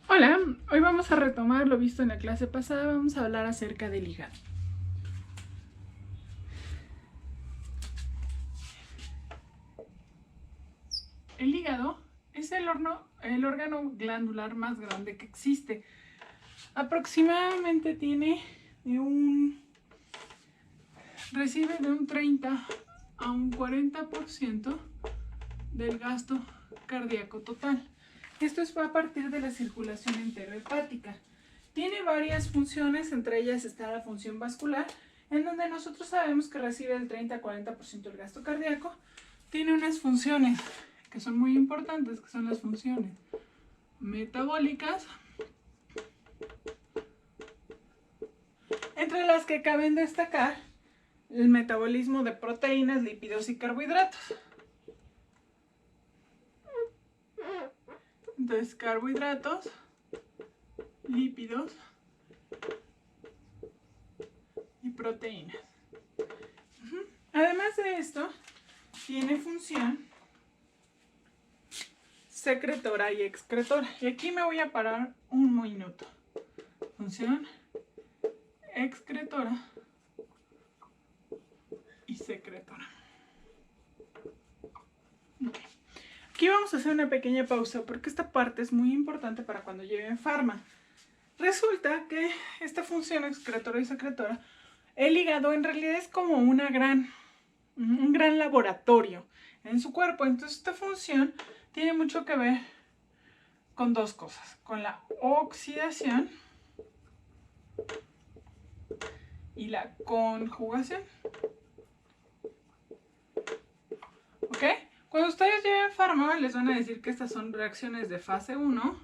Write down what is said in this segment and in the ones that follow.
Hola, hoy vamos a retomar lo visto en la clase pasada, vamos a hablar acerca del hígado. El hígado es el órgano glandular más grande que existe. Aproximadamente recibe de un 30 a un 40% del gasto cardíaco total. Esto es a partir de la circulación enterohepática. Tiene varias funciones, entre ellas está la función vascular, en donde nosotros sabemos que recibe el 30-40% del gasto cardíaco. Tiene unas funciones que son muy importantes, que son las funciones metabólicas, entre las que caben destacar el metabolismo de proteínas, lípidos y carbohidratos. Entonces, carbohidratos, lípidos y proteínas. Además de esto, tiene función secretora y excretora. Y aquí me voy a parar un minuto. Función excretora y secretora. Okay. Aquí vamos a hacer una pequeña pausa porque esta parte es muy importante para cuando lleven farma. Resulta que esta función excretora y secretora, el hígado en realidad es como un gran laboratorio en su cuerpo. Entonces esta función tiene mucho que ver con dos cosas, con la oxidación y la conjugación. ¿Ok? Cuando ustedes lleven farma les van a decir que estas son reacciones de fase 1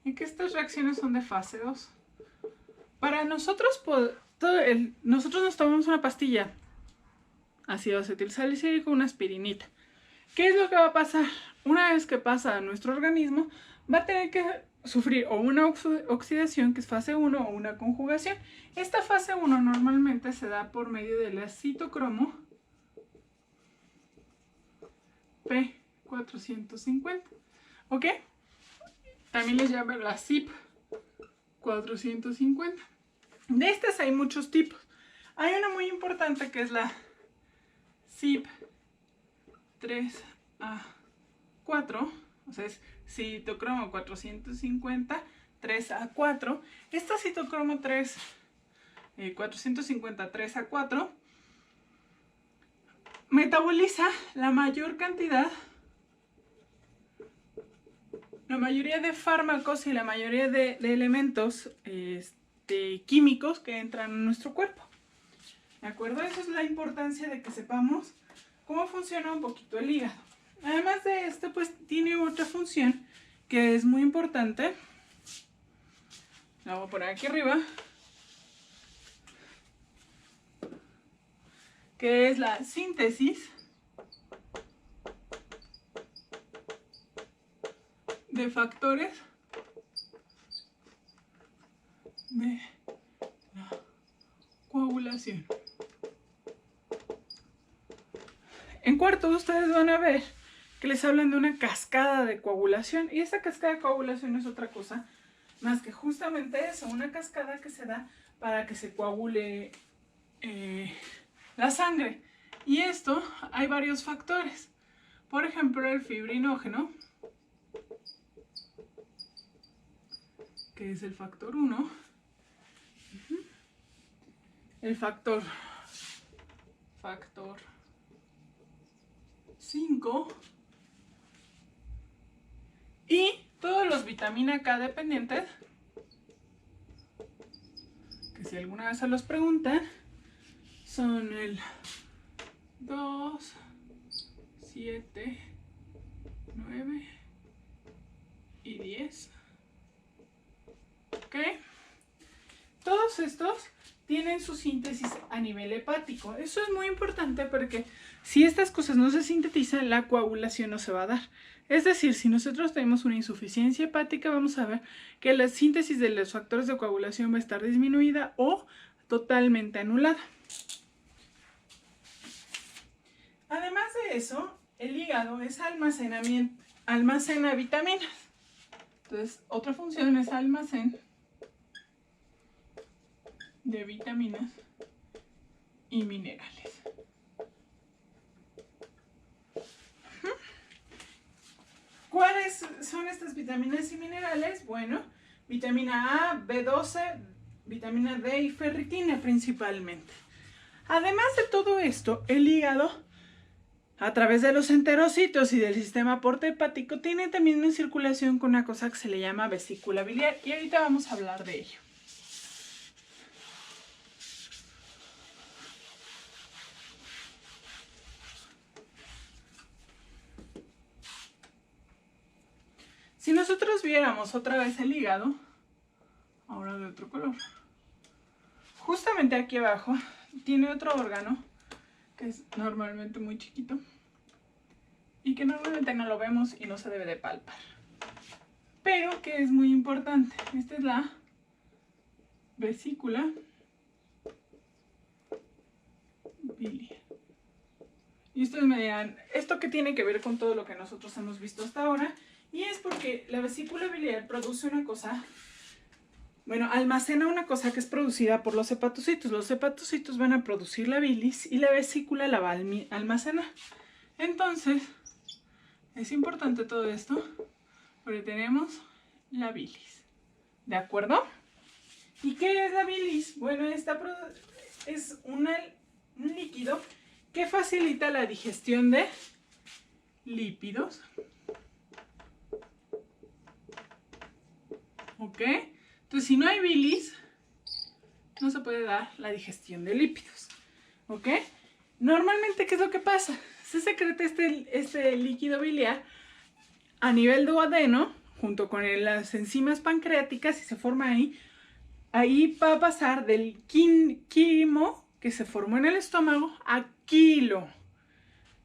y que estas reacciones son de fase 2. Para nosotros, nosotros nos tomamos una pastilla, ácido acetilsalicílico, una aspirinita. ¿Qué es lo que va a pasar? Una vez que pasa a nuestro organismo, va a tener que sufrir o una oxidación, que es fase 1, o una conjugación. Esta fase 1 normalmente se da por medio del citocromo P450. ¿Ok? También les llaman la CYP450. De estas hay muchos tipos. Hay una muy importante que es la CYP3A4, o sea, es citocromo 450, 3A4. Esta citocromo 450, 3A4 metaboliza la mayoría de fármacos y la mayoría de elementos químicos que entran en nuestro cuerpo. ¿De acuerdo? Esa es la importancia de que sepamos cómo funciona un poquito el hígado. Además de esto, pues tiene otra función que es muy importante. La voy a poner aquí arriba. Que es la síntesis de factores de la coagulación. En cuarto, ustedes van a ver que les hablan de una cascada de coagulación. Y esta cascada de coagulación no es otra cosa más que justamente eso, una cascada que se da para que se coagule la sangre. Y esto hay varios factores. Por ejemplo, el fibrinógeno, que es el factor 1. El factor 5 y todos los vitamina K dependientes, que si alguna vez se los preguntan, son el 2, 7, 9 y 10. ¿Ok? Todos estos tienen su síntesis a nivel hepático. Eso es muy importante porque si estas cosas no se sintetizan, la coagulación no se va a dar. Es decir, si nosotros tenemos una insuficiencia hepática, vamos a ver que la síntesis de los factores de coagulación va a estar disminuida o totalmente anulada. Además de eso, el hígado almacena vitaminas. Entonces, otra función es almacén de vitaminas y minerales. ¿Cuáles son estas vitaminas y minerales? Bueno, vitamina A, B12, vitamina D y ferritina principalmente. Además de todo esto, el hígado, a través de los enterocitos y del sistema portahepático, tiene también una circulación con una cosa que se le llama vesícula biliar, y ahorita vamos a hablar de ello. Si nosotros viéramos otra vez el hígado, ahora de otro color, justamente aquí abajo tiene otro órgano que es normalmente muy chiquito y que normalmente no lo vemos y no se debe de palpar, pero que es muy importante. Esta es la vesícula biliar. Y ustedes me dirán, ¿esto qué tiene que ver con todo lo que nosotros hemos visto hasta ahora? Y es porque la vesícula biliar produce una cosa, bueno, almacena una cosa que es producida por los hepatocitos. Los hepatocitos van a producir la bilis y la vesícula la va a almacenar. Entonces, es importante todo esto porque tenemos la bilis. ¿De acuerdo? ¿Y qué es la bilis? Bueno, esta es un líquido que facilita la digestión de lípidos. ¿Ok? Entonces, si no hay bilis, no se puede dar la digestión de lípidos. ¿Ok? Normalmente, ¿qué es lo que pasa? Se secreta este líquido biliar a nivel duodeno, junto con las enzimas pancreáticas, y se forma ahí. Ahí va a pasar del quimo, que se formó en el estómago, a kilo.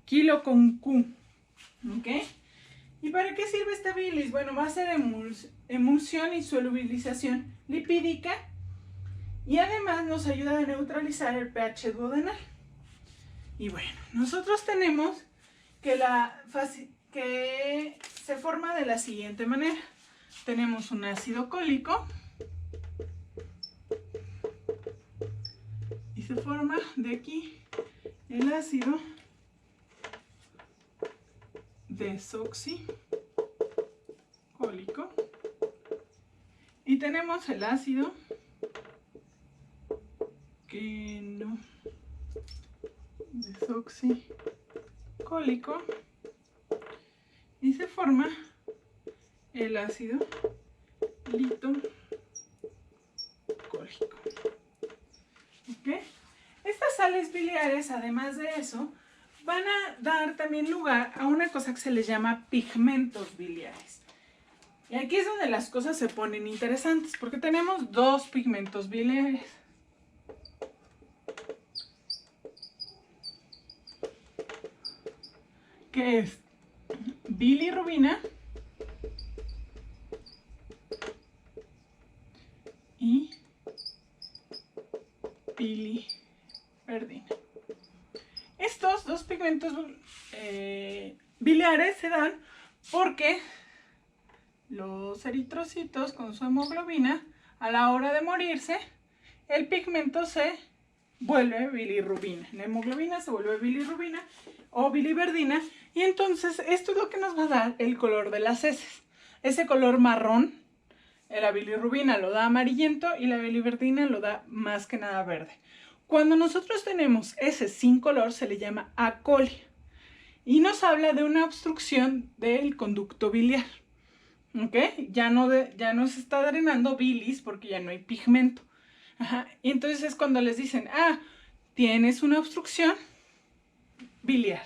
Kilo con Q. ¿Ok? ¿Y para qué sirve esta bilis? Bueno, va a ser emulsión y solubilización lipídica, y además nos ayuda a neutralizar el pH duodenal. Y bueno, nosotros tenemos que se forma de la siguiente manera. Tenemos un ácido cólico y se forma de aquí el ácido desoxicólico, y tenemos el ácido desoxicólico, y se forma el ácido litocólico. ¿Ok? Estas sales biliares, además de eso, van a dar también lugar a una cosa que se les llama pigmentos biliares. Y aquí es donde las cosas se ponen interesantes, porque tenemos dos pigmentos biliares. Que es bilirrubina y biliverdina. Estos dos pigmentos biliares se dan porque los eritrocitos con su hemoglobina, a la hora de morirse, el pigmento se vuelve bilirrubina. La hemoglobina se vuelve bilirrubina o biliverdina, y entonces esto es lo que nos va a dar el color de las heces. Ese color marrón, la bilirrubina lo da amarillento y la biliverdina lo da más que nada verde. Cuando nosotros tenemos heces sin color, se le llama acolia, y nos habla de una obstrucción del conducto biliar. ¿Ok? Ya no se está drenando bilis porque ya no hay pigmento. Ajá. Y entonces es cuando les dicen, tienes una obstrucción biliar.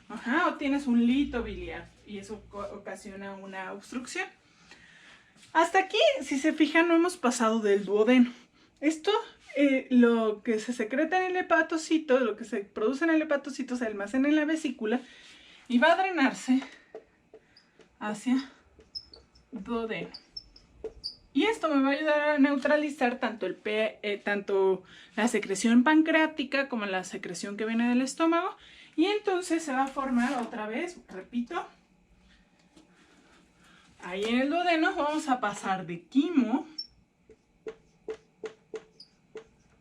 Ajá, o tienes un lito biliar, y eso ocasiona una obstrucción. Hasta aquí, si se fijan, no hemos pasado del duodeno. Esto, lo que se secreta en el hepatocito, lo que se produce en el hepatocito, se almacena en la vesícula y va a drenarse hacia duodeno. Y esto me va a ayudar a neutralizar tanto la secreción pancreática como la secreción que viene del estómago. Y entonces se va a formar otra vez, repito, Ahí en el duodeno vamos a pasar de quimo,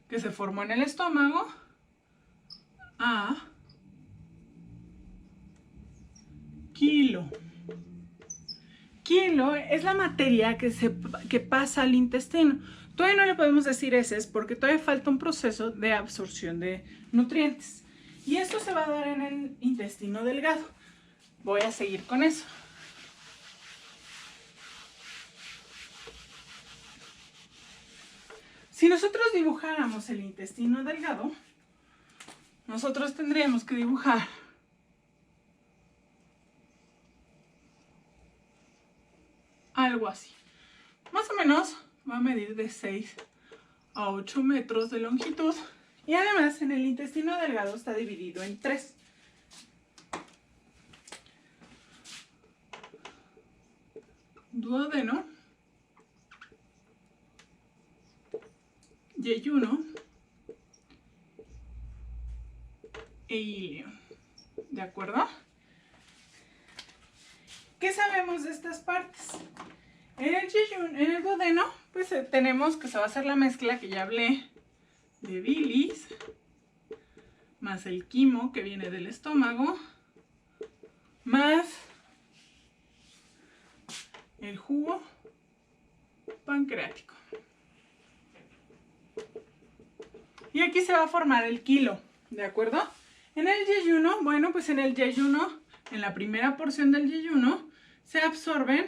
que se formó en el estómago, a quilo. Quilo es la materia que pasa al intestino. Todavía no le podemos decir heces porque todavía falta un proceso de absorción de nutrientes. Y esto se va a dar en el intestino delgado. Voy a seguir con eso. Si nosotros dibujáramos el intestino delgado, nosotros tendríamos que dibujar algo así. Más o menos va a medir de 6 a 8 metros de longitud. Y además en el intestino delgado está dividido en 3. Duodeno, yeyuno e ilion. ¿De acuerdo? ¿Qué sabemos de estas partes? En el duodeno, pues tenemos que se va a hacer la mezcla que ya hablé de bilis, más el quimo que viene del estómago, más el jugo pancreático. Y aquí se va a formar el quilo, ¿de acuerdo? En el yeyuno, bueno, pues en el yeyuno, en la primera porción del yeyuno, se absorben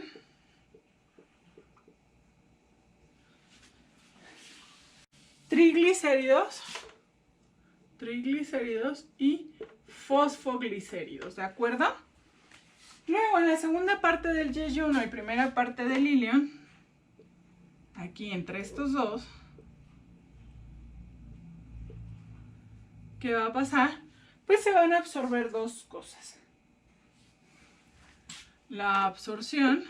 triglicéridos y fosfoglicéridos, ¿de acuerdo? Luego, en la segunda parte del yeyuno y primera parte del ilion, aquí entre estos dos, ¿qué va a pasar? Pues se van a absorber dos cosas. La absorción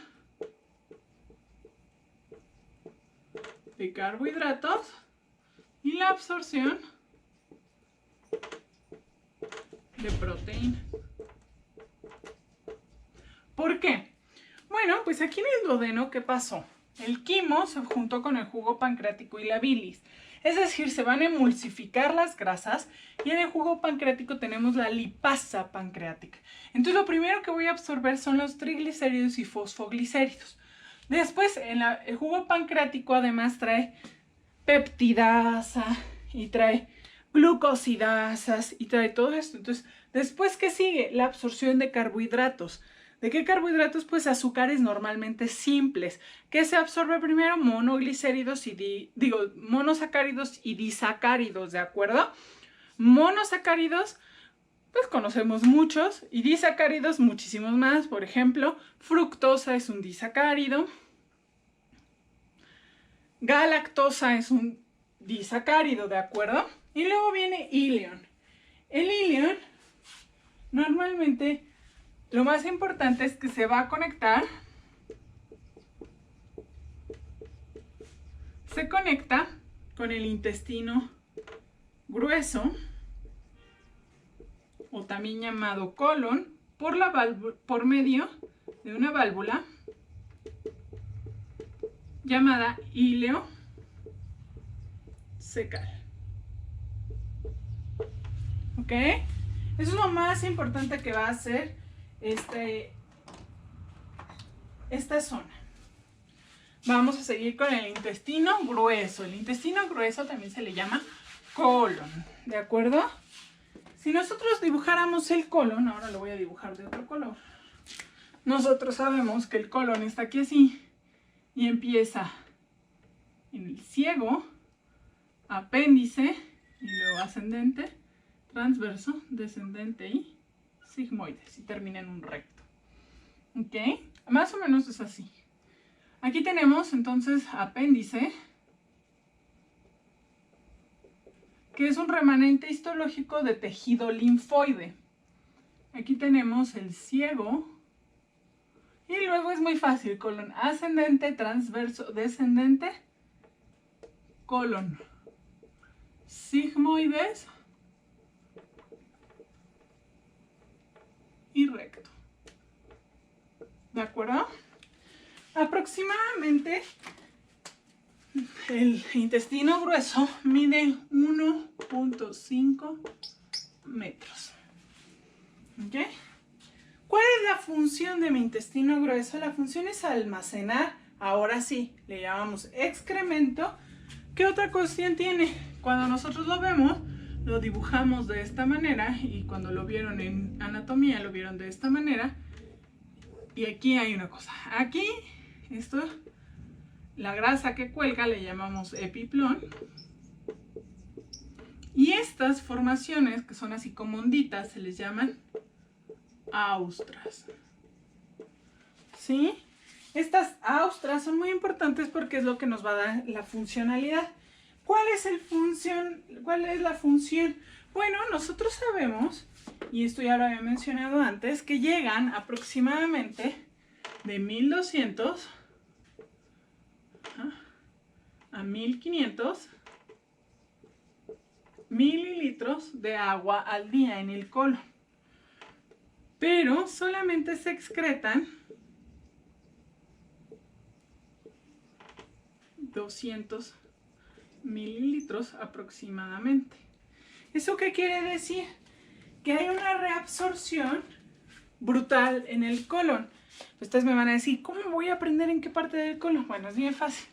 de carbohidratos y la absorción de proteína. ¿Por qué? Bueno, pues aquí en el duodeno, ¿qué pasó? El quimo se juntó con el jugo pancreático y la bilis. Es decir, se van a emulsificar las grasas y en el jugo pancreático tenemos la lipasa pancreática. Entonces lo primero que voy a absorber son los triglicéridos y fosfoglicéridos. Después, el jugo pancreático además trae peptidasa y trae glucosidasas y trae todo esto. Entonces, después, ¿qué sigue? La absorción de carbohidratos. ¿De qué carbohidratos? Pues azúcares normalmente simples. ¿Qué se absorbe primero? Monosacáridos y disacáridos, ¿de acuerdo? Monosacáridos, pues conocemos muchos, y disacáridos muchísimos más. Por ejemplo, fructosa es un disacárido. Galactosa es un disacárido, ¿de acuerdo? Y luego viene ilion. El ilion, normalmente, lo más importante es que se va a conectar. Se conecta con el intestino grueso, o también llamado colon, por medio de una válvula llamada ileocecal. ¿Ok? Eso es lo más importante que va a hacer esta zona. Vamos a seguir con el intestino grueso. El intestino grueso también se le llama colon, ¿de acuerdo? Si nosotros dibujáramos el colon, ahora lo voy a dibujar de otro color. Nosotros sabemos que el colon está aquí así y empieza en el ciego, apéndice y luego ascendente, transverso, descendente y sigmoides y termina en un recto. ¿Ok? Más o menos es así. Aquí tenemos entonces apéndice, que es un remanente histológico de tejido linfoide. Aquí tenemos el ciego y luego es muy fácil, colon ascendente, transverso, descendente, colon sigmoides y recto. ¿De acuerdo? aproximadamente el intestino grueso mide 1.5 metros. ¿Ok? ¿Cuál es la función de mi intestino grueso? La función es almacenar, ahora sí, le llamamos excremento. ¿Qué otra cuestión tiene? Cuando nosotros lo vemos, lo dibujamos de esta manera, y cuando lo vieron en anatomía lo vieron de esta manera. Y aquí hay una cosa, aquí, esto, la grasa que cuelga le llamamos epiplón. Y estas formaciones, que son así como onditas, se les llaman austras. ¿Sí? Estas austras son muy importantes porque es lo que nos va a dar la funcionalidad. ¿Cuál es la función? Bueno, nosotros sabemos, y esto ya lo había mencionado antes, que llegan aproximadamente de 1200 a 1500 mililitros de agua al día en el colon. Pero solamente se excretan 200 mililitros aproximadamente. ¿Eso qué quiere decir? Que hay una reabsorción brutal en el colon. Ustedes me van a decir, ¿cómo voy a aprender en qué parte del colon? Bueno, es bien fácil.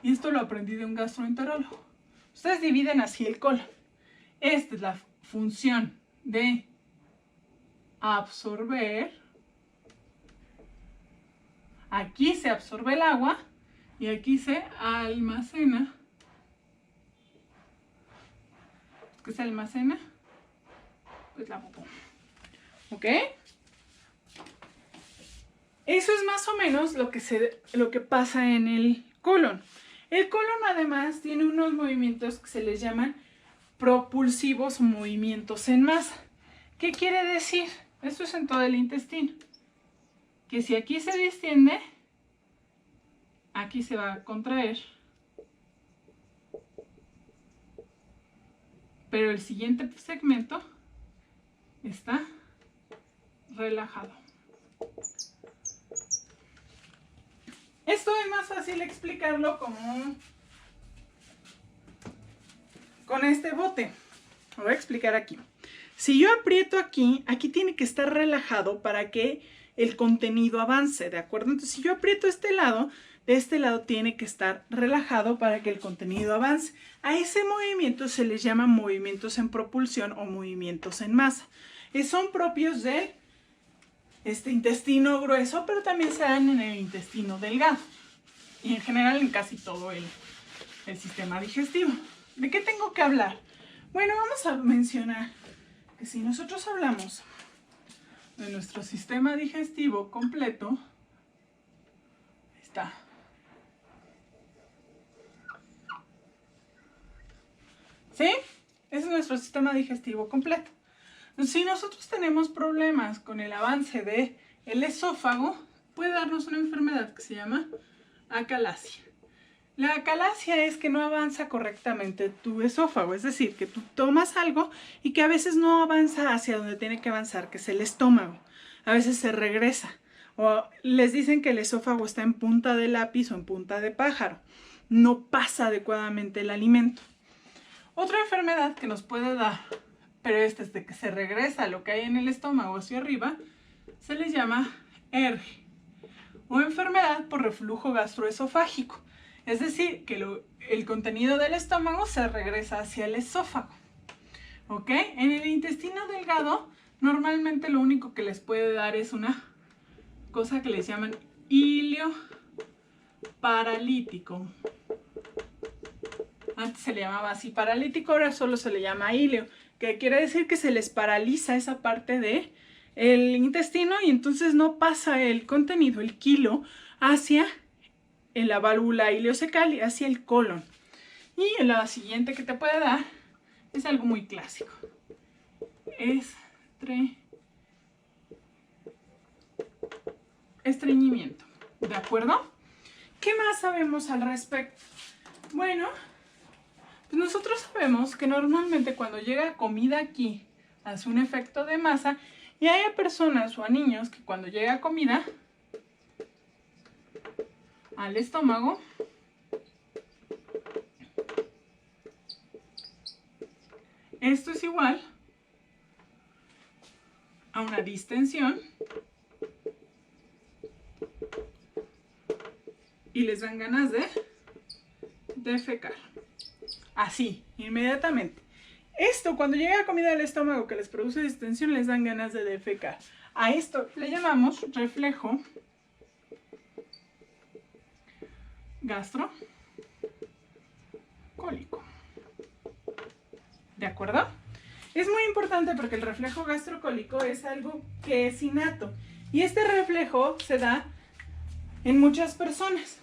Y esto lo aprendí de un gastroenterólogo. Ustedes dividen así el colon. Esta es la función de absorber. Aquí se absorbe el agua y aquí se almacena. ¿Qué se almacena? Pues la popó. ¿Ok? Eso es más o menos lo que pasa en el colon. El colon además tiene unos movimientos que se les llaman propulsivos, movimientos en masa. ¿Qué quiere decir? Esto es en todo el intestino. Que si aquí se distiende, aquí se va a contraer. Pero el siguiente segmento está relajado. Esto es más fácil explicarlo con este bote. Lo voy a explicar aquí. Si yo aprieto aquí, aquí tiene que estar relajado para que el contenido avance, ¿de acuerdo? Entonces, si yo aprieto de este lado tiene que estar relajado para que el contenido avance. A ese movimiento se les llama movimientos en propulsión o movimientos en masa. Son propios de intestino grueso, pero también se dan en el intestino delgado. Y en general en casi todo el sistema digestivo. ¿De qué tengo que hablar? Bueno, vamos a mencionar que si nosotros hablamos de nuestro sistema digestivo completo, está. ¿Sí? Ese es nuestro sistema digestivo completo. Si nosotros tenemos problemas con el avance del esófago, puede darnos una enfermedad que se llama acalasia. La acalasia es que no avanza correctamente tu esófago, es decir, que tú tomas algo y que a veces no avanza hacia donde tiene que avanzar, que es el estómago. A veces se regresa. O les dicen que el esófago está en punta de lápiz o en punta de pájaro. No pasa adecuadamente el alimento. Otra enfermedad que nos puede dar, pero esta es de que se regresa lo que hay en el estómago hacia arriba, se les llama ERG, o enfermedad por reflujo gastroesofágico. Es decir, que el contenido del estómago se regresa hacia el esófago. ¿Ok? En el intestino delgado, normalmente lo único que les puede dar es una cosa que les llaman ilio paralítico. Antes se le llamaba así paralítico, ahora solo se le llama ilio, que quiere decir que se les paraliza esa parte del intestino y entonces no pasa el contenido, el quilo, hacia la válvula ileocecal, hacia el colon. Y la siguiente que te puede dar es algo muy clásico. Estreñimiento. ¿De acuerdo? ¿Qué más sabemos al respecto? Bueno, pues nosotros sabemos que normalmente cuando llega comida aquí hace un efecto de masa y hay personas o a niños que cuando llega comida al estómago. Esto es igual a una distensión y les dan ganas de defecar. Así, inmediatamente. Esto, cuando llega comida al estómago que les produce distensión, les dan ganas de defecar. A esto le llamamos reflejo gastrocólico. ¿De acuerdo? Es muy importante porque el reflejo gastrocólico es algo que es innato. Y este reflejo se da en muchas personas.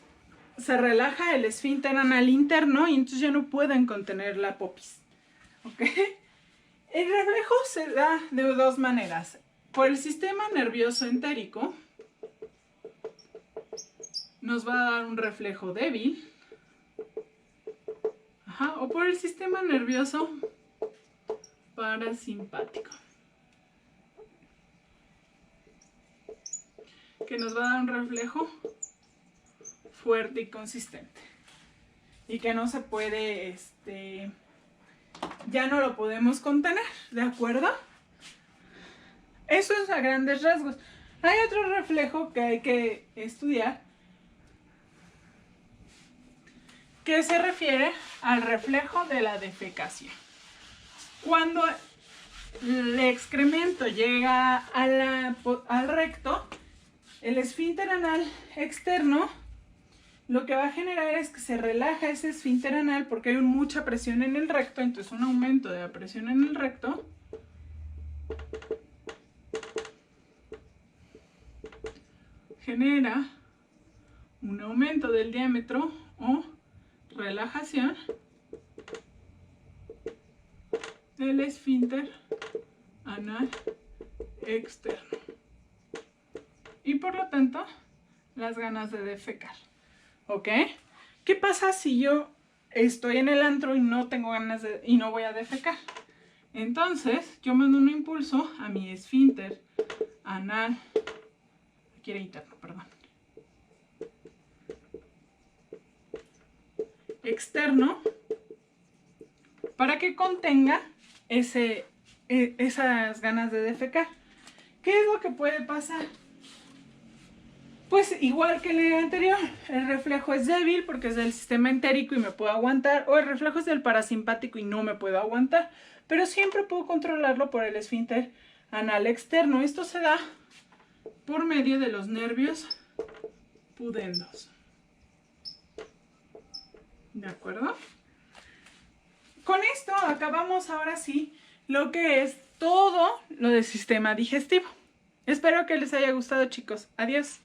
Se relaja el esfínter anal interno y entonces ya no pueden contener la popis. ¿Ok? El reflejo se da de dos maneras. Por el sistema nervioso entérico nos va a dar un reflejo débil. O por el sistema nervioso parasimpático, que nos va a dar un reflejo fuerte y consistente. Y que no se puede, ya no lo podemos contener, ¿de acuerdo? Eso es a grandes rasgos. Hay otro reflejo que hay que estudiar, que se refiere al reflejo de la defecación. Cuando el excremento llega al recto, el esfínter anal externo lo que va a generar es que se relaja ese esfínter anal porque hay mucha presión en el recto, entonces un aumento de la presión en el recto genera un aumento del diámetro o relajación del esfínter anal externo y por lo tanto las ganas de defecar. ¿Ok? ¿Qué pasa si yo estoy en el antro y no tengo ganas y no voy a defecar? Entonces yo mando un impulso a mi esfínter anal, quiere interno, perdón, externo, para que contenga esas ganas de defecar. ¿Qué es lo que puede pasar? Pues igual que el anterior, el reflejo es débil porque es del sistema entérico y me puedo aguantar, o el reflejo es del parasimpático y no me puedo aguantar, pero siempre puedo controlarlo por el esfínter anal externo. Esto se da por medio de los nervios pudendos. ¿De acuerdo? Con esto acabamos ahora sí lo que es todo lo del sistema digestivo. Espero que les haya gustado, chicos. Adiós.